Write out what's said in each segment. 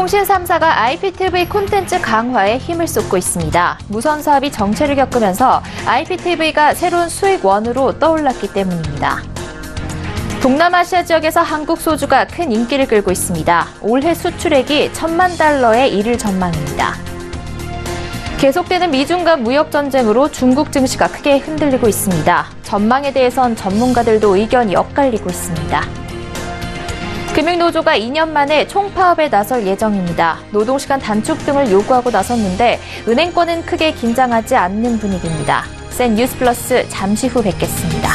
통신 3사가 IPTV 콘텐츠 강화에 힘을 쏟고 있습니다. 무선 사업이 정체를 겪으면서 IPTV가 새로운 수익원으로 떠올랐기 때문입니다. 동남아시아 지역에서 한국 소주가 큰 인기를 끌고 있습니다. 올해 수출액이 1,000만 달러에 이를 전망입니다. 계속되는 미중 간 무역 전쟁으로 중국 증시가 크게 흔들리고 있습니다. 전망에 대해선 전문가들도 의견이 엇갈리고 있습니다. 금융노조가 2년 만에 총파업에 나설 예정입니다. 노동시간 단축 등을 요구하고 나섰는데 은행권은 크게 긴장하지 않는 분위기입니다. 센 뉴스 플러스 잠시 후 뵙겠습니다.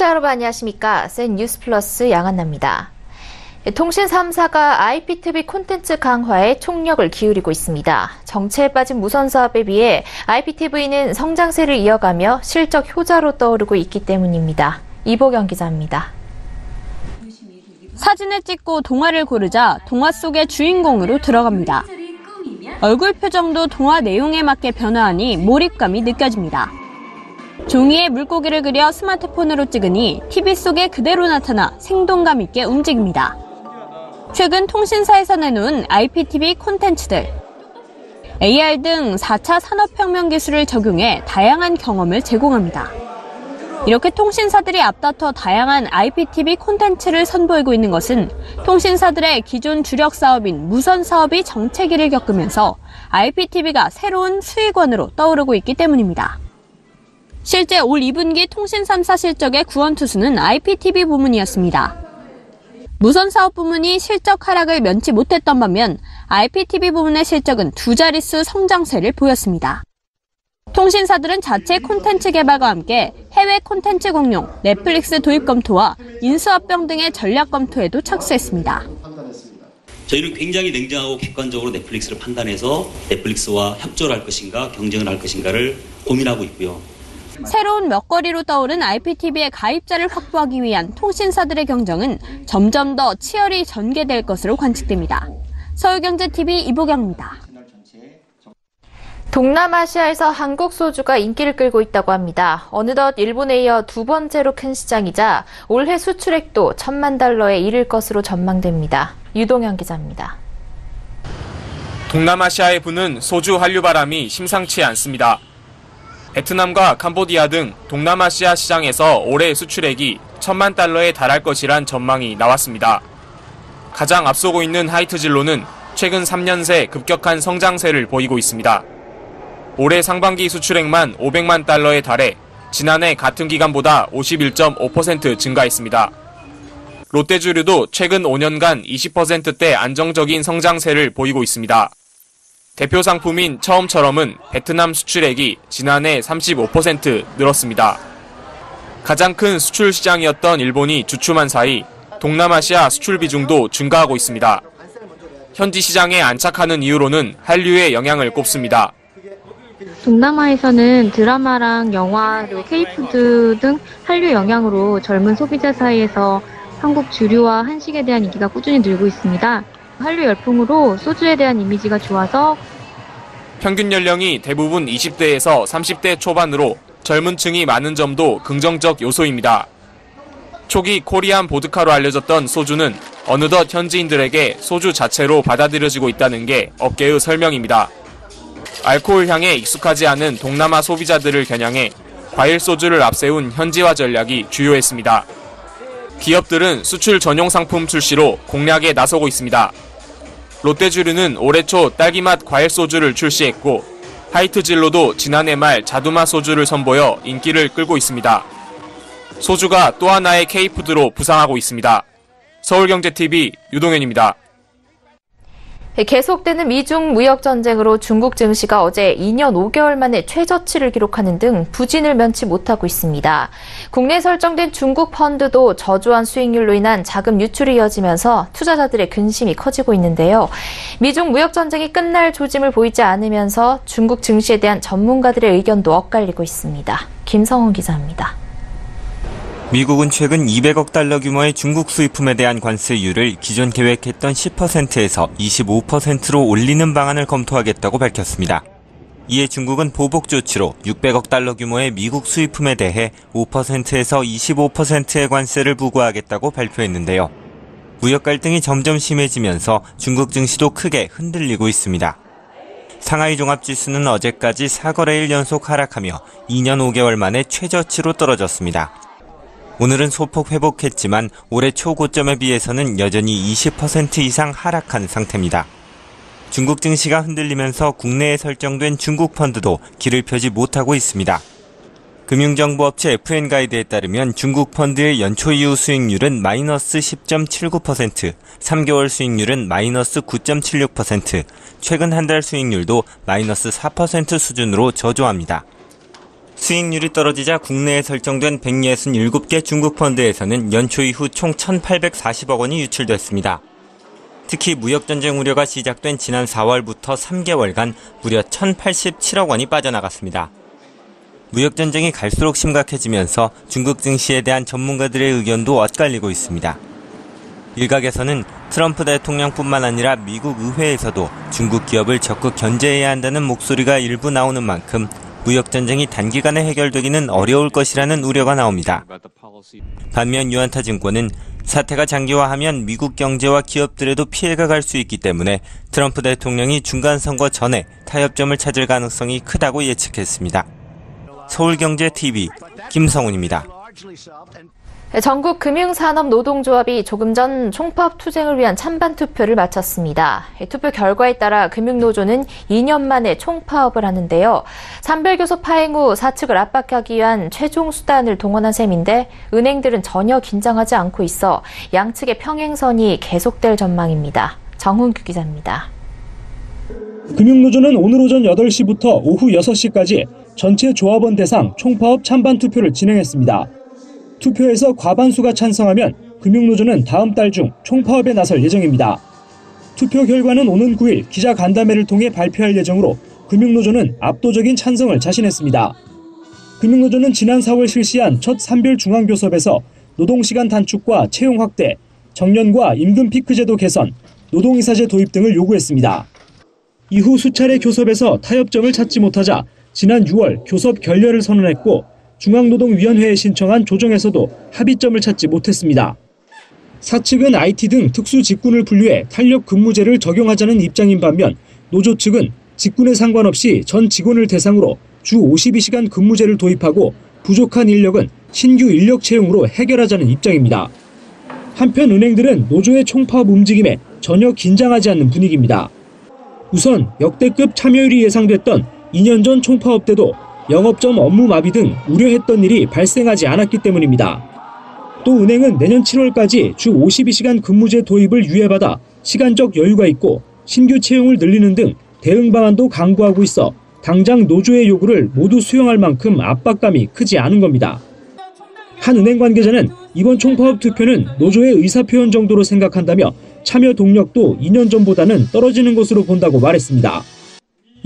시청자 여러분 안녕하십니까? 센 뉴스 플러스 양한나입니다. 통신 3사가 IPTV 콘텐츠 강화에 총력을 기울이고 있습니다. 정체에 빠진 무선 사업에 비해 IPTV는 성장세를 이어가며 실적 효자로 떠오르고 있기 때문입니다. 이보경 기자입니다. 사진을 찍고 동화를 고르자 동화 속의 주인공으로 들어갑니다. 얼굴 표정도 동화 내용에 맞게 변화하니 몰입감이 느껴집니다. 종이에 물고기를 그려 스마트폰으로 찍으니 TV 속에 그대로 나타나 생동감 있게 움직입니다. 최근 통신사에서 내놓은 IPTV 콘텐츠들. AR 등 4차 산업혁명 기술을 적용해 다양한 경험을 제공합니다. 이렇게 통신사들이 앞다퉈 다양한 IPTV 콘텐츠를 선보이고 있는 것은 통신사들의 기존 주력 사업인 무선 사업이 정체기를 겪으면서 IPTV가 새로운 수익원으로 떠오르고 있기 때문입니다. 실제 올 2분기 통신 3사 실적의 구원투수는 IPTV 부문이었습니다. 무선 사업 부문이 실적 하락을 면치 못했던 반면 IPTV 부문의 실적은 두 자릿수 성장세를 보였습니다. 통신사들은 자체 콘텐츠 개발과 함께 해외 콘텐츠 공용, 넷플릭스 도입 검토와 인수합병 등의 전략 검토에도 착수했습니다. 저희는 굉장히 냉정하고 객관적으로 넷플릭스를 판단해서 넷플릭스와 협조를 할 것인가 경쟁을 할 것인가를 고민하고 있고요. 새로운 먹거리로 떠오른 IPTV의 가입자를 확보하기 위한 통신사들의 경쟁은 점점 더 치열히 전개될 것으로 관측됩니다. 서울경제TV 이보경입니다. 동남아시아에서 한국 소주가 인기를 끌고 있다고 합니다. 어느덧 일본에 이어 두 번째로 큰 시장이자 올해 수출액도 1,000만 달러에 이를 것으로 전망됩니다. 유동현 기자입니다. 동남아시아에 부는 소주 한류 바람이 심상치 않습니다. 베트남과 캄보디아 등 동남아시아 시장에서 올해 수출액이 1,000만 달러에 달할 것이란 전망이 나왔습니다. 가장 앞서고 있는 하이트진로는 최근 3년 새 급격한 성장세를 보이고 있습니다. 올해 상반기 수출액만 500만 달러에 달해 지난해 같은 기간보다 51.5% 증가했습니다. 롯데주류도 최근 5년간 20%대 안정적인 성장세를 보이고 있습니다. 대표 상품인 처음처럼은 베트남 수출액이 지난해 35% 늘었습니다. 가장 큰 수출 시장이었던 일본이 주춤한 사이 동남아시아 수출 비중도 증가하고 있습니다. 현지 시장에 안착하는 이유로는 한류의 영향을 꼽습니다. 동남아에서는 드라마랑 영화, 그리고 K푸드 등 한류 영향으로 젊은 소비자 사이에서 한국 주류와 한식에 대한 인기가 꾸준히 늘고 있습니다. 한류 열풍으로 소주에 대한 이미지가 좋아서 평균 연령이 대부분 20대에서 30대 초반으로 젊은 층이 많은 점도 긍정적 요소입니다. 초기 코리안 보드카로 알려졌던 소주는 어느덧 현지인들에게 소주 자체로 받아들여지고 있다는 게 업계의 설명입니다. 알코올 향에 익숙하지 않은 동남아 소비자들을 겨냥해 과일 소주를 앞세운 현지화 전략이 주요했습니다. 기업들은 수출 전용 상품 출시로 공략에 나서고 있습니다. 롯데주류는 올해 초 딸기맛 과일 소주를 출시했고 하이트진로도 지난해 말 자두맛 소주를 선보여 인기를 끌고 있습니다. 소주가 또 하나의 K푸드로 부상하고 있습니다. 서울경제TV 유동현입니다. 계속되는 미중 무역 전쟁으로 중국 증시가 어제 2년 5개월 만에 최저치를 기록하는 등 부진을 면치 못하고 있습니다. 국내에 설정된 중국 펀드도 저조한 수익률로 인한 자금 유출이 이어지면서 투자자들의 근심이 커지고 있는데요. 미중 무역 전쟁이 끝날 조짐을 보이지 않으면서 중국 증시에 대한 전문가들의 의견도 엇갈리고 있습니다. 김성훈 기자입니다. 미국은 최근 200억 달러 규모의 중국 수입품에 대한 관세율을 기존 계획했던 10%에서 25%로 올리는 방안을 검토하겠다고 밝혔습니다. 이에 중국은 보복 조치로 600억 달러 규모의 미국 수입품에 대해 5%에서 25%의 관세를 부과하겠다고 발표했는데요. 무역 갈등이 점점 심해지면서 중국 증시도 크게 흔들리고 있습니다. 상하이 종합지수는 어제까지 4거래일 연속 하락하며 2년 5개월 만에 최저치로 떨어졌습니다. 오늘은 소폭 회복했지만 올해 초고점에 비해서는 여전히 20% 이상 하락한 상태입니다. 중국 증시가 흔들리면서 국내에 설정된 중국 펀드도 길을 펴지 못하고 있습니다. 금융정보업체 FN가이드에 따르면 중국 펀드의 연초 이후 수익률은 마이너스 10.79%, 3개월 수익률은 마이너스 9.76%, 최근 한 달 수익률도 마이너스 4% 수준으로 저조합니다. 수익률이 떨어지자 국내에 설정된 167개 중국 펀드에서는 연초 이후 총 1,840억 원이 유출됐습니다. 특히 무역전쟁 우려가 시작된 지난 4월부터 3개월간 무려 1,087억 원이 빠져나갔습니다. 무역전쟁이 갈수록 심각해지면서 중국 증시에 대한 전문가들의 의견도 엇갈리고 있습니다. 일각에서는 트럼프 대통령뿐만 아니라 미국 의회에서도 중국 기업을 적극 견제해야 한다는 목소리가 일부 나오는 만큼 무역전쟁이 단기간에 해결되기는 어려울 것이라는 우려가 나옵니다. 반면 유안타증권은 사태가 장기화하면 미국 경제와 기업들에도 피해가 갈 수 있기 때문에 트럼프 대통령이 중간선거 전에 타협점을 찾을 가능성이 크다고 예측했습니다. 서울경제TV 김성훈입니다. 전국 금융산업노동조합이 조금 전 총파업 투쟁을 위한 찬반 투표를 마쳤습니다. 투표 결과에 따라 금융노조는 2년 만에 총파업을 하는데요. 산별교섭 파행 후 사측을 압박하기 위한 최종 수단을 동원한 셈인데 은행들은 전혀 긴장하지 않고 있어 양측의 평행선이 계속될 전망입니다. 정훈규 기자입니다. 금융노조는 오늘 오전 8시부터 오후 6시까지 전체 조합원 대상 총파업 찬반 투표를 진행했습니다. 투표에서 과반수가 찬성하면 금융노조는 다음 달 중 총파업에 나설 예정입니다. 투표 결과는 오는 9일 기자간담회를 통해 발표할 예정으로 금융노조는 압도적인 찬성을 자신했습니다. 금융노조는 지난 4월 실시한 첫 산별 중앙교섭에서 노동시간 단축과 채용 확대, 정년과 임금 피크제도 개선, 노동이사제 도입 등을 요구했습니다. 이후 수차례 교섭에서 타협점을 찾지 못하자 지난 6월 교섭 결렬을 선언했고 중앙노동위원회에 신청한 조정에서도 합의점을 찾지 못했습니다. 사측은 IT 등 특수 직군을 분류해 탄력 근무제를 적용하자는 입장인 반면 노조 측은 직군에 상관없이 전 직원을 대상으로 주 52시간 근무제를 도입하고 부족한 인력은 신규 인력 채용으로 해결하자는 입장입니다. 한편 은행들은 노조의 총파업 움직임에 전혀 긴장하지 않는 분위기입니다. 우선 역대급 참여율이 예상됐던 2년 전 총파업 때도 영업점 업무 마비 등 우려했던 일이 발생하지 않았기 때문입니다. 또 은행은 내년 7월까지 주 52시간 근무제 도입을 유예받아 시간적 여유가 있고 신규 채용을 늘리는 등 대응 방안도 강구하고 있어 당장 노조의 요구를 모두 수용할 만큼 압박감이 크지 않은 겁니다. 한 은행 관계자는 이번 총파업 투표는 노조의 의사표현 정도로 생각한다며 참여 동력도 2년 전보다는 떨어지는 것으로 본다고 말했습니다.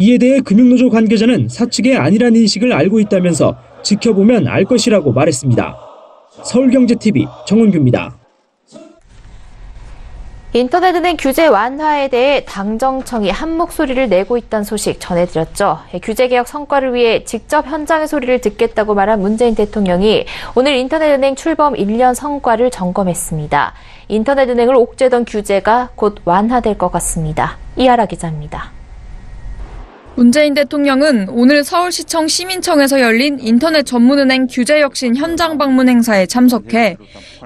이에 대해 금융노조 관계자는 사측의 아니란 인식을 알고 있다면서 지켜보면 알 것이라고 말했습니다. 서울경제TV 정은규입니다. 인터넷은행 규제 완화에 대해 당정청이 한 목소리를 내고 있다는 소식 전해드렸죠. 규제 개혁 성과를 위해 직접 현장의 소리를 듣겠다고 말한 문재인 대통령이 오늘 인터넷은행 출범 1년 성과를 점검했습니다. 인터넷은행을 옥죄던 규제가 곧 완화될 것 같습니다. 이하라 기자입니다. 문재인 대통령은 오늘 서울시청 시민청에서 열린 인터넷 전문은행 규제혁신 현장 방문 행사에 참석해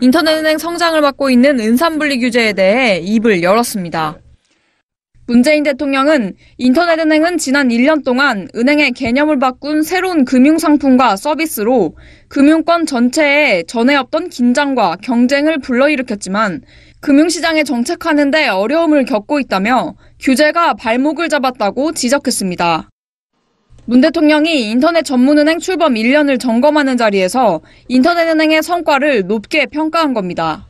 인터넷은행 성장을 맡고 있는 은산분리 규제에 대해 입을 열었습니다. 문재인 대통령은 인터넷은행은 지난 1년 동안 은행의 개념을 바꾼 새로운 금융상품과 서비스로 금융권 전체에 전에 없던 긴장과 경쟁을 불러일으켰지만 금융시장에 정착하는 데 어려움을 겪고 있다며 규제가 발목을 잡았다고 지적했습니다. 문 대통령이 인터넷 전문은행 출범 1년을 점검하는 자리에서 인터넷은행의 성과를 높게 평가한 겁니다.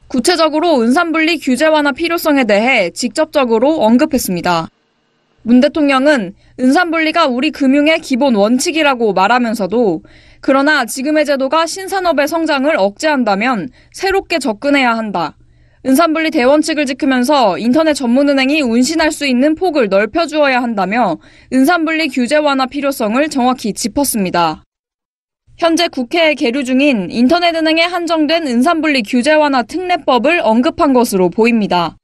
구체적으로 은산분리 규제 완화 필요성에 대해 직접적으로 언급했습니다. 문 대통령은 은산분리가 우리 금융의 기본 원칙이라고 말하면서도 그러나 지금의 제도가 신산업의 성장을 억제한다면 새롭게 접근해야 한다. 은산분리 대원칙을 지키면서 인터넷 전문은행이 운신할 수 있는 폭을 넓혀주어야 한다며 은산분리 규제 완화 필요성을 정확히 짚었습니다. 현재 국회에 계류 중인 인터넷은행에 한정된 은산분리 규제 완화 특례법을 언급한 것으로 보입니다.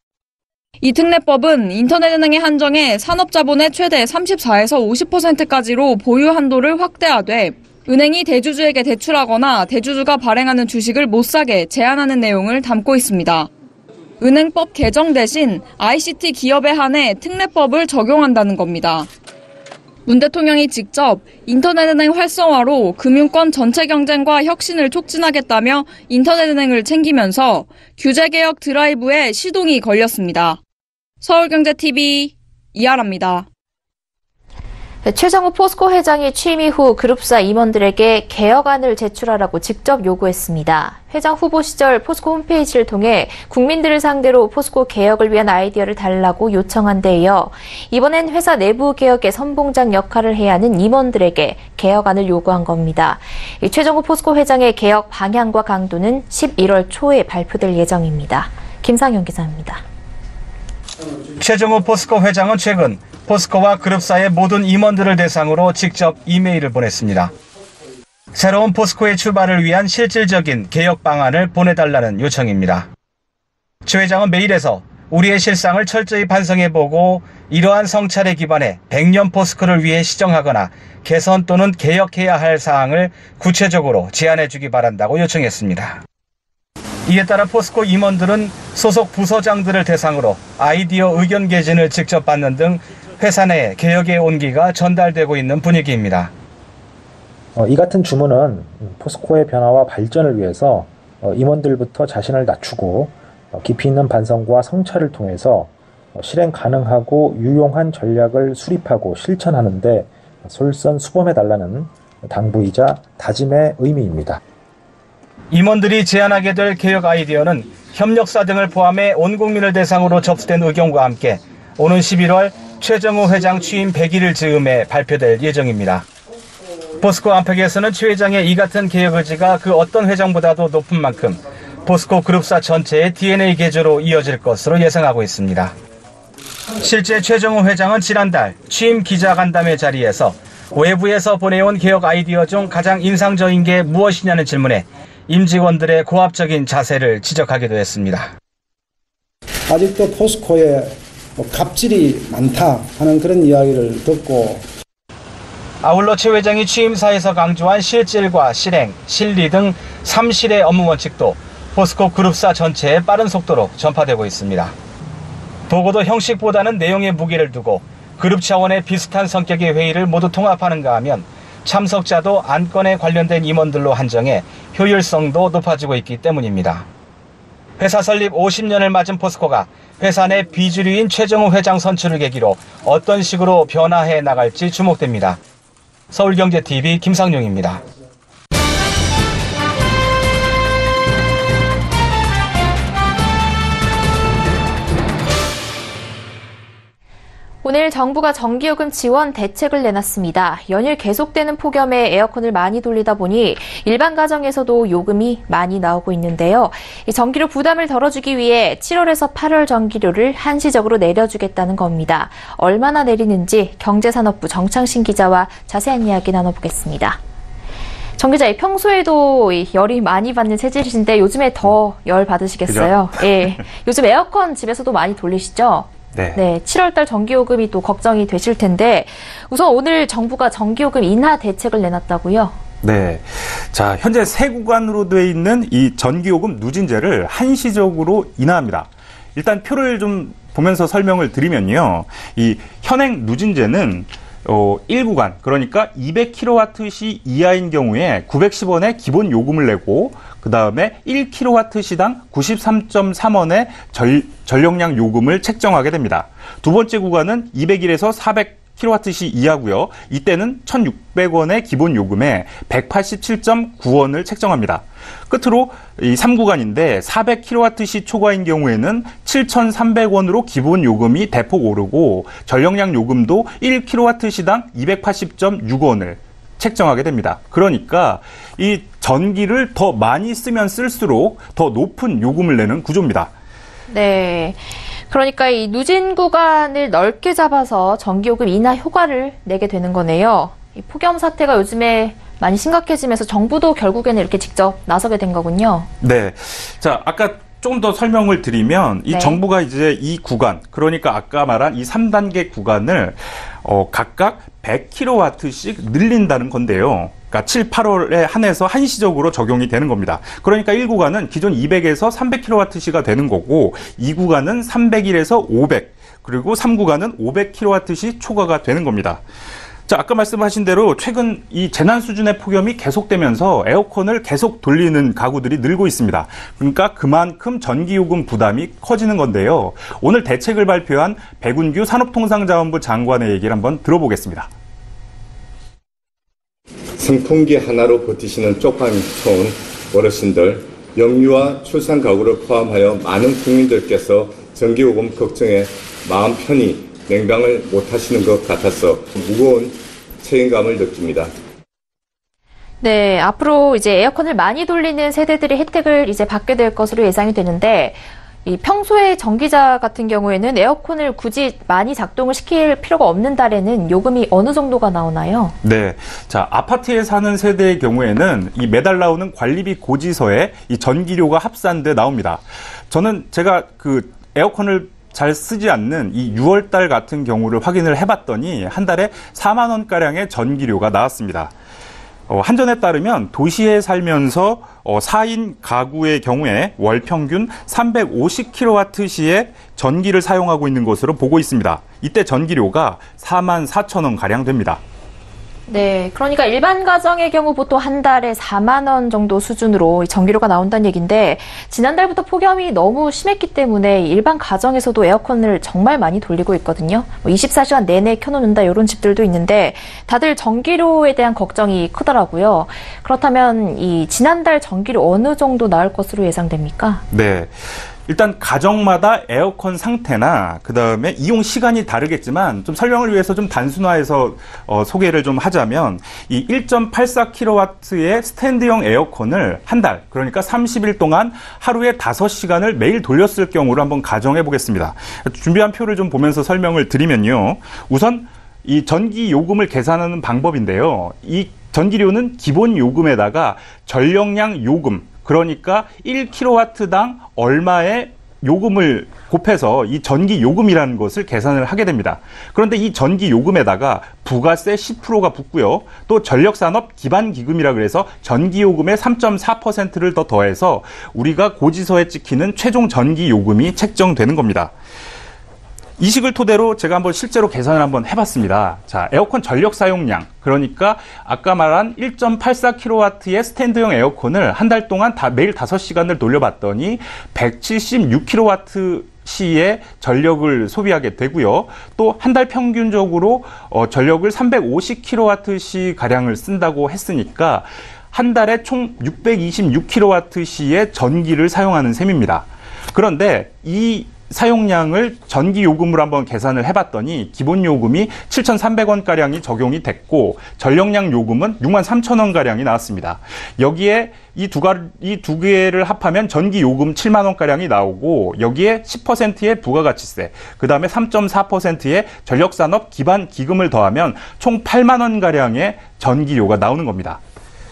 이 특례법은 인터넷은행의 한정에 산업자본의 최대 34에서 50%까지로 보유 한도를 확대하되 은행이 대주주에게 대출하거나 대주주가 발행하는 주식을 못 사게 제한하는 내용을 담고 있습니다. 은행법 개정 대신 ICT 기업에 한해 특례법을 적용한다는 겁니다. 문 대통령이 직접 인터넷은행 활성화로 금융권 전체 경쟁과 혁신을 촉진하겠다며 인터넷은행을 챙기면서 규제개혁 드라이브에 시동이 걸렸습니다. 서울경제TV 이하라입니다. 최정우 포스코 회장이 취임 이후 그룹사 임원들에게 개혁안을 제출하라고 직접 요구했습니다. 회장 후보 시절 포스코 홈페이지를 통해 국민들을 상대로 포스코 개혁을 위한 아이디어를 달라고 요청한 데 이어 이번엔 회사 내부 개혁의 선봉장 역할을 해야 하는 임원들에게 개혁안을 요구한 겁니다. 최정우 포스코 회장의 개혁 방향과 강도는 11월 초에 발표될 예정입니다. 김상현 기자입니다. 최정우 포스코 회장은 최근 포스코와 그룹사의 모든 임원들을 대상으로 직접 이메일을 보냈습니다. 새로운 포스코의 출발을 위한 실질적인 개혁 방안을 보내달라는 요청입니다. 최 회장은 메일에서 우리의 실상을 철저히 반성해보고 이러한 성찰에 기반해 100년 포스코를 위해 시정하거나 개선 또는 개혁해야 할 사항을 구체적으로 제안해주기 바란다고 요청했습니다. 이에 따라 포스코 임원들은 소속 부서장들을 대상으로 아이디어 의견 개진을 직접 받는 등 회사 내 개혁의 온기가 전달되고 있는 분위기입니다. 이 같은 주문은 포스코의 변화와 발전을 위해서 임원들부터 자신을 낮추고 깊이 있는 반성과 성찰을 통해서 실행 가능하고 유용한 전략을 수립하고 실천하는 데 솔선수범해달라는 당부이자 다짐의 의미입니다. 임원들이 제안하게 될 개혁 아이디어는 협력사 등을 포함해 온 국민을 대상으로 접수된 의견과 함께 오는 11월 최정우 회장 취임 100일을 즈음해 발표될 예정입니다. 포스코 안팎에서는 최 회장의 이 같은 개혁 의지가 그 어떤 회장보다도 높은 만큼 포스코 그룹사 전체의 DNA 개조로 이어질 것으로 예상하고 있습니다. 실제 최정우 회장은 지난달 취임 기자간담회 자리에서 외부에서 보내온 개혁 아이디어 중 가장 인상적인 게 무엇이냐는 질문에 임직원들의 고압적인 자세를 지적하기도 했습니다. 아직도 포스코에 갑질이 많다 하는 그런 이야기를 듣고 아울러 최 회장이 취임사에서 강조한 실질과 실행, 실리 등 3실의 업무 원칙도 포스코 그룹사 전체에 빠른 속도로 전파되고 있습니다. 도구도 형식보다는 내용에 무게를 두고 그룹 차원의 비슷한 성격의 회의를 모두 통합하는가 하면 참석자도 안건에 관련된 임원들로 한정해 효율성도 높아지고 있기 때문입니다. 회사 설립 50년을 맞은 포스코가 회사 내 비주류인 최정우 회장 선출을 계기로 어떤 식으로 변화해 나갈지 주목됩니다. 서울경제TV 김상용입니다. 오늘 정부가 전기요금 지원 대책을 내놨습니다. 연일 계속되는 폭염에 에어컨을 많이 돌리다 보니 일반 가정에서도 요금이 많이 나오고 있는데요. 이 전기료 부담을 덜어주기 위해 7월에서 8월 전기료를 한시적으로 내려주겠다는 겁니다. 얼마나 내리는지 경제산업부 정창신 기자와 자세한 이야기 나눠보겠습니다. 정 기자, 평소에도 열이 많이 받는 체질이신데 요즘에 더 열 받으시겠어요? 예. 요즘 에어컨 집에서도 많이 돌리시죠? 네, 7월달 전기요금이 또 걱정이 되실 텐데 우선 오늘 정부가 전기요금 인하 대책을 내놨다고요? 네. 자, 현재 세 구간으로 되어 있는 이 전기요금 누진제를 한시적으로 인하합니다. 일단 표를 좀 보면서 설명을 드리면요. 이 현행 누진제는 1구간, 그러니까 200kWh 이하인 경우에 910원의 기본 요금을 내고, 그 다음에 1kWh당 93.3원의 전력량 요금을 책정하게 됩니다. 두 번째 구간은 201에서 400kWh 이하고요. 이때는 1,600원의 기본 요금에 187.9원을 책정합니다. 끝으로 이 3구간인데 400kWh 초과인 경우에는 7,300원으로 기본 요금이 대폭 오르고 전력량 요금도 1kWh당 280.6원을 책정하게 됩니다. 그러니까 이 전기를 더 많이 쓰면 쓸수록 더 높은 요금을 내는 구조입니다. 네. 그러니까 이 누진 구간을 넓게 잡아서 전기요금 인하 효과를 내게 되는 거네요. 이 폭염 사태가 요즘에 많이 심각해지면서 정부도 결국에는 이렇게 직접 나서게 된 거군요. 네. 자, 아까 조금 더 설명을 드리면 이 정부가 이제 이 구간, 그러니까 아까 말한 이 3단계 구간을 각각 100kW씩 늘린다는 건데요. 그러니까 7, 8월에 한해서 한시적으로 적용이 되는 겁니다. 그러니까 1구간은 기존 200에서 300kWh가 되는 거고 2구간은 301에서 500, 그리고 3구간은 500kWh 초과가 되는 겁니다. 자, 아까 말씀하신 대로 최근 이 재난 수준의 폭염이 계속되면서 에어컨을 계속 돌리는 가구들이 늘고 있습니다. 그러니까 그만큼 전기요금 부담이 커지는 건데요. 오늘 대책을 발표한 백운규 산업통상자원부 장관의 얘기를 한번 들어보겠습니다. 선풍기 하나로 버티시는 쪽방이 무서운 어르신들, 영유아 출산 가구를 포함하여 많은 국민들께서 전기요금 걱정에 마음 편히 냉방을 못하시는 것 같아서 무거운 책임감을 느낍니다. 네, 앞으로 이제 에어컨을 많이 돌리는 세대들이 혜택을 이제 받게 될 것으로 예상이 되는데, 이 평소에 전기자 같은 경우에는 에어컨을 굳이 많이 작동을 시킬 필요가 없는 달에는 요금이 어느 정도가 나오나요? 네. 자, 아파트에 사는 세대의 경우에는 이 매달 나오는 관리비 고지서에 이 전기료가 합산돼 나옵니다. 저는 제가 그 에어컨을 잘 쓰지 않는 이 6월달 같은 경우를 확인을 해봤더니 한 달에 4만 원가량의 전기료가 나왔습니다. 한전에 따르면 도시에 살면서 4인 가구의 경우에 월 평균 350kWh의 전기를 사용하고 있는 것으로 보고 있습니다. 이때 전기료가 4만 4천 원가량 됩니다. 네, 그러니까 일반 가정의 경우 보통 한 달에 4만 원 정도 수준으로 전기료가 나온다는 얘기인데, 지난달부터 폭염이 너무 심했기 때문에 일반 가정에서도 에어컨을 정말 많이 돌리고 있거든요. 24시간 내내 켜놓는다 이런 집들도 있는데 다들 전기료에 대한 걱정이 크더라고요. 그렇다면 이 지난달 전기료 어느 정도 나올 것으로 예상됩니까? 네. 일단 가정마다 에어컨 상태나 그다음에 이용 시간이 다르겠지만 좀 설명을 위해서 좀 단순화해서 소개를 좀 하자면 이 1.84kW의 스탠드형 에어컨을 한 달, 그러니까 30일 동안 하루에 5시간을 매일 돌렸을 경우를 한번 가정해 보겠습니다. 준비한 표를 좀 보면서 설명을 드리면요. 우선 이 전기 요금을 계산하는 방법인데요. 이 전기료는 기본 요금에다가 전력량 요금, 그러니까 1kW당 얼마의 요금을 곱해서 이 전기 요금이라는 것을 계산을 하게 됩니다. 그런데 이 전기 요금에다가 부가세 10%가 붙고요. 또 전력산업 기반기금이라 그래서 전기 요금의 3.4%를 더 더해서 우리가 고지서에 찍히는 최종 전기 요금이 책정되는 겁니다. 이 식을 토대로 제가 한번 실제로 계산을 한번 해봤습니다. 자, 에어컨 전력 사용량, 그러니까 아까 말한 1.84kW의 스탠드형 에어컨을 한 달 동안 매일 5시간을 돌려봤더니 176kWh의 전력을 소비하게 되고요. 또 한 달 평균적으로 전력을 350kWh 가량을 쓴다고 했으니까 한 달에 총 626kWh의 전기를 사용하는 셈입니다. 그런데 이 사용량을 전기 요금으로 한번 계산을 해봤더니 기본 요금이 7,300원가량이 적용이 됐고 전력량 요금은 63,000원가량이 나왔습니다. 여기에 이 두 개를 합하면 전기 요금 7만 원가량이 나오고 여기에 10%의 부가가치세, 그 다음에 3.4%의 전력산업 기반 기금을 더하면 총 8만 원가량의 전기료가 나오는 겁니다.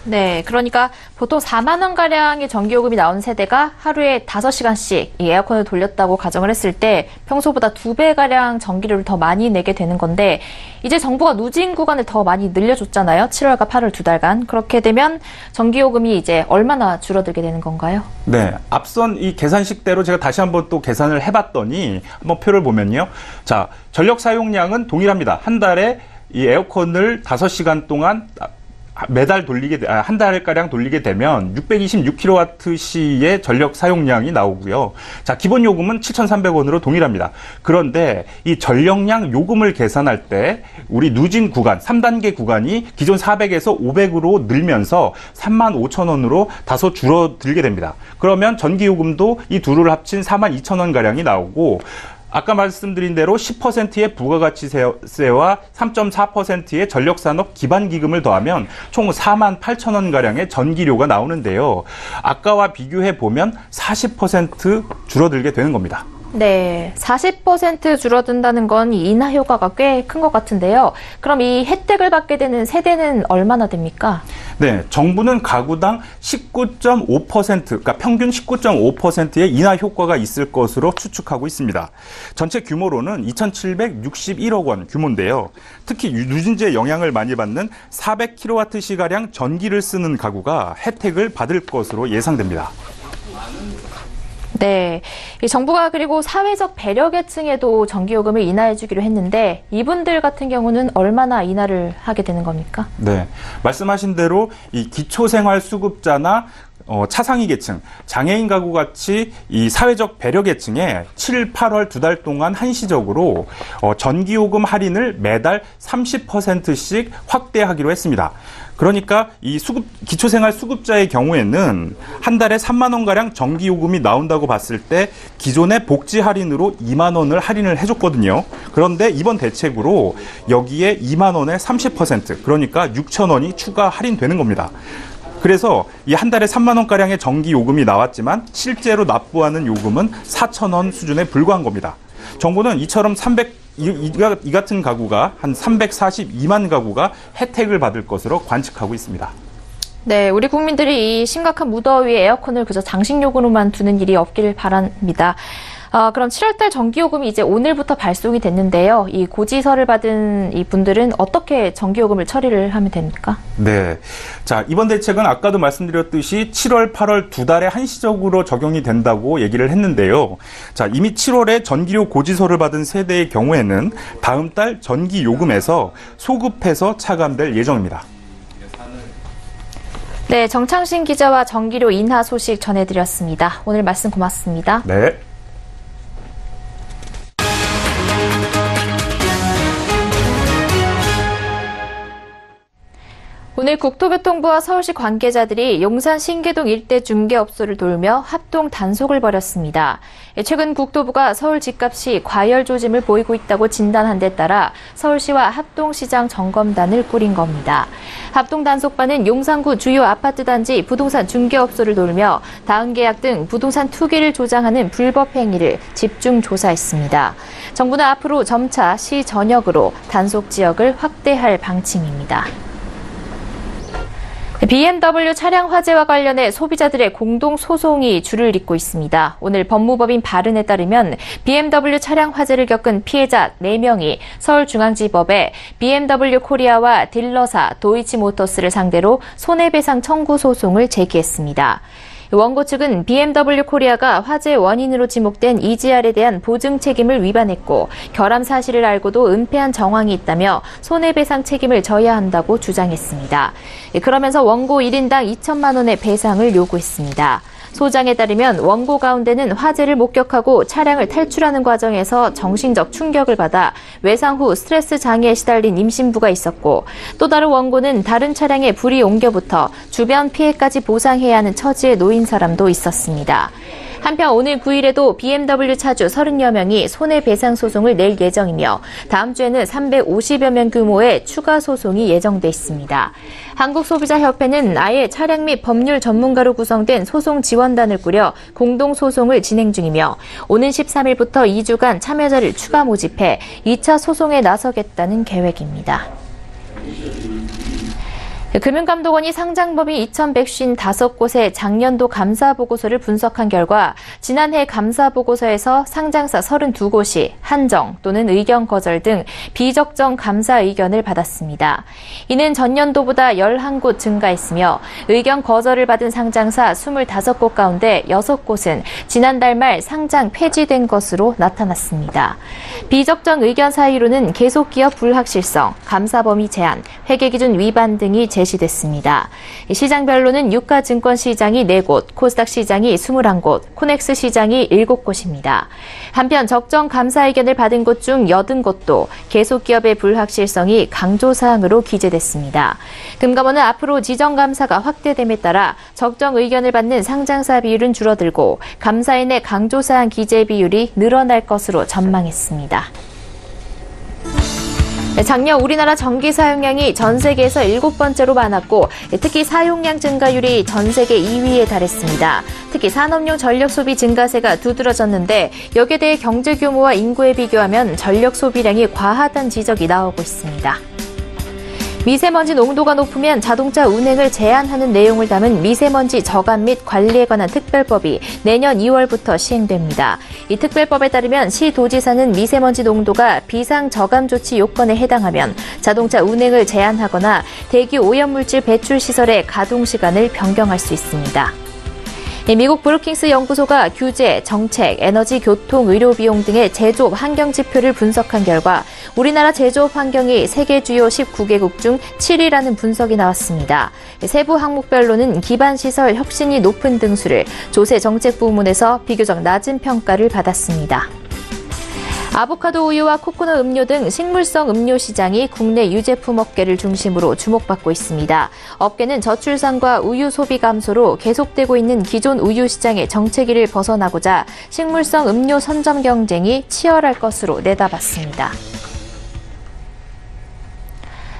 네, 그러니까 보통 4만 원가량의 전기요금이 나온 세대가 하루에 5시간씩 이 에어컨을 돌렸다고 가정을 했을 때 평소보다 2배가량 전기료를 더 많이 내게 되는 건데 이제 정부가 누진 구간을 더 많이 늘려줬잖아요. 7월과 8월 2달간. 그렇게 되면 전기요금이 이제 얼마나 줄어들게 되는 건가요? 네, 앞선 이 계산식대로 제가 다시 한번 또 계산을 해봤더니 한번 표를 보면요. 자, 전력 사용량은 동일합니다. 한 달에 이 에어컨을 5시간 동안 매달 한 달가량 돌리게 되면 626kWh의 전력 사용량이 나오고요. 자, 기본 요금은 7,300원으로 동일합니다. 그런데 이 전력량 요금을 계산할 때 우리 누진 구간, 3단계 구간이 기존 400에서 500으로 늘면서 35,000원으로 다소 줄어들게 됩니다. 그러면 전기 요금도 이 두를 합친 42,000원 가량이 나오고 아까 말씀드린 대로 10%의 부가가치세와 3.4%의 전력산업 기반기금을 더하면 총 48,000원가량의 전기료가 나오는데요. 아까와 비교해보면 40% 줄어들게 되는 겁니다. 네, 40% 줄어든다는 건 인하 효과가 꽤 큰 것 같은데요. 그럼 이 혜택을 받게 되는 세대는 얼마나 됩니까? 네, 정부는 가구당 19.5%, 그러니까 평균 19.5%의 인하 효과가 있을 것으로 추측하고 있습니다. 전체 규모로는 2,761억 원 규모인데요. 특히 누진제의 영향을 많이 받는 400kWh가량 전기를 쓰는 가구가 혜택을 받을 것으로 예상됩니다. 네, 이 정부가 그리고 사회적 배려계층에도 전기요금을 인하해주기로 했는데 이분들 같은 경우는 얼마나 인하를 하게 되는 겁니까? 네, 말씀하신 대로 이 기초생활수급자나 차상위 계층, 장애인 가구 같이 이 사회적 배려 계층에 7, 8월 2달 동안 한시적으로 전기요금 할인을 매달 30%씩 확대하기로 했습니다. 그러니까 이 기초생활 수급자의 경우에는 한 달에 3만 원가량 전기요금이 나온다고 봤을 때 기존의 복지 할인으로 2만 원을 할인을 해줬거든요. 그런데 이번 대책으로 여기에 2만 원의 30%, 그러니까 6천 원이 추가 할인되는 겁니다. 그래서 이 한 달에 3만 원가량의 전기 요금이 나왔지만 실제로 납부하는 요금은 4천 원 수준에 불과한 겁니다. 정부는 이처럼 이 같은 가구가 한 342만 가구가 혜택을 받을 것으로 관측하고 있습니다. 네, 우리 국민들이 이 심각한 무더위에 에어컨을 그저 장식용으로만 두는 일이 없기를 바랍니다. 그럼 7월달 전기요금이 이제 오늘부터 발송이 됐는데요. 이 고지서를 받은 이 분들은 어떻게 전기요금을 처리를 하면 됩니까? 네. 자, 이번 대책은 아까도 말씀드렸듯이 7월, 8월 2달에 한시적으로 적용이 된다고 얘기를 했는데요. 자, 이미 7월에 전기료 고지서를 받은 세대의 경우에는 다음 달 전기요금에서 소급해서 차감될 예정입니다. 네, 정창신 기자와 전기료 인하 소식 전해드렸습니다. 오늘 말씀 고맙습니다. 네. 오늘 국토교통부와 서울시 관계자들이 용산 신계동 일대 중개업소를 돌며 합동 단속을 벌였습니다. 최근 국토부가 서울 집값이 과열 조짐을 보이고 있다고 진단한 데 따라 서울시와 합동시장 점검단을 꾸린 겁니다. 합동 단속반은 용산구 주요 아파트 단지 부동산 중개업소를 돌며 다운계약 등 부동산 투기를 조장하는 불법 행위를 집중 조사했습니다. 정부는 앞으로 점차 시 전역으로 단속 지역을 확대할 방침입니다. BMW 차량 화재와 관련해 소비자들의 공동 소송이 줄을 잇고 있습니다. 오늘 법무법인 바른에 따르면 BMW 차량 화재를 겪은 피해자 4명이 서울중앙지법에 BMW 코리아와 딜러사 도이치모터스를 상대로 손해배상 청구 소송을 제기했습니다. 원고 측은 BMW 코리아가 화재 원인으로 지목된 EGR에 대한 보증 책임을 위반했고 결함 사실을 알고도 은폐한 정황이 있다며 손해배상 책임을 져야 한다고 주장했습니다. 그러면서 원고 1인당 2천만 원의 배상을 요구했습니다. 소장에 따르면 원고 가운데는 화재를 목격하고 차량을 탈출하는 과정에서 정신적 충격을 받아 외상 후 스트레스 장애에 시달린 임신부가 있었고 또 다른 원고는 다른 차량에 불이 옮겨붙어 주변 피해까지 보상해야 하는 처지에 놓인 사람도 있었습니다. 한편 오늘 9일에도 BMW 차주 30여 명이 손해배상 소송을 낼 예정이며 다음 주에는 350여 명 규모의 추가 소송이 예정돼 있습니다. 한국소비자협회는 아예 차량 및 법률 전문가로 구성된 소송 지원단을 꾸려 공동소송을 진행 중이며 오는 13일부터 2주간 참여자를 추가 모집해 2차 소송에 나서겠다는 계획입니다. 금융감독원이 상장법인 2,155곳의 작년도 감사보고서를 분석한 결과 지난해 감사보고서에서 상장사 32곳이 한정 또는 의견 거절 등 비적정 감사 의견을 받았습니다. 이는 전년도보다 11곳 증가했으며 의견 거절을 받은 상장사 25곳 가운데 6곳은 지난달 말 상장 폐지된 것으로 나타났습니다. 비적정 의견 사유로는 계속기업 불확실성, 감사 범위 제한, 회계기준 위반 등이 제시됐습니다. 시장별로는 유가증권시장이 4곳, 코스닥 시장이 21곳, 코넥스 시장이 7곳입니다. 한편 적정 감사 의견을 받은 곳 중 80곳도 계속기업의 불확실성이 강조사항으로 기재됐습니다. 금감원은 앞으로 지정감사가 확대됨에 따라 적정 의견을 받는 상장사 비율은 줄어들고 감사인의 강조사항 기재 비율이 늘어날 것으로 전망했습니다. 작년 우리나라 전기 사용량이 전 세계에서 7번째로 많았고 특히 사용량 증가율이 전 세계 2위에 달했습니다. 특히 산업용 전력 소비 증가세가 두드러졌는데 여기에 대해 경제 규모와 인구에 비교하면 전력 소비량이 과하다는 지적이 나오고 있습니다. 미세먼지 농도가 높으면 자동차 운행을 제한하는 내용을 담은 미세먼지 저감 및 관리에 관한 특별법이 내년 2월부터 시행됩니다. 이 특별법에 따르면 시도지사는 미세먼지 농도가 비상 저감 조치 요건에 해당하면 자동차 운행을 제한하거나 대기 오염물질 배출 시설의 가동 시간을 변경할 수 있습니다. 미국 브루킹스 연구소가 규제, 정책, 에너지, 교통, 의료 비용 등의 제조업 환경 지표를 분석한 결과 우리나라 제조업 환경이 세계 주요 19개국 중 7위라는 분석이 나왔습니다. 세부 항목별로는 기반시설 혁신이 높은 등수를 조세 정책 부문에서 비교적 낮은 평가를 받았습니다. 아보카도 우유와 코코넛 음료 등 식물성 음료 시장이 국내 유제품 업계를 중심으로 주목받고 있습니다. 업계는 저출산과 우유 소비 감소로 계속되고 있는 기존 우유 시장의 정체기를 벗어나고자 식물성 음료 선점 경쟁이 치열할 것으로 내다봤습니다.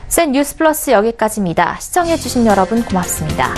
센 뉴스 플러스 여기까지입니다. 시청해주신 여러분 고맙습니다.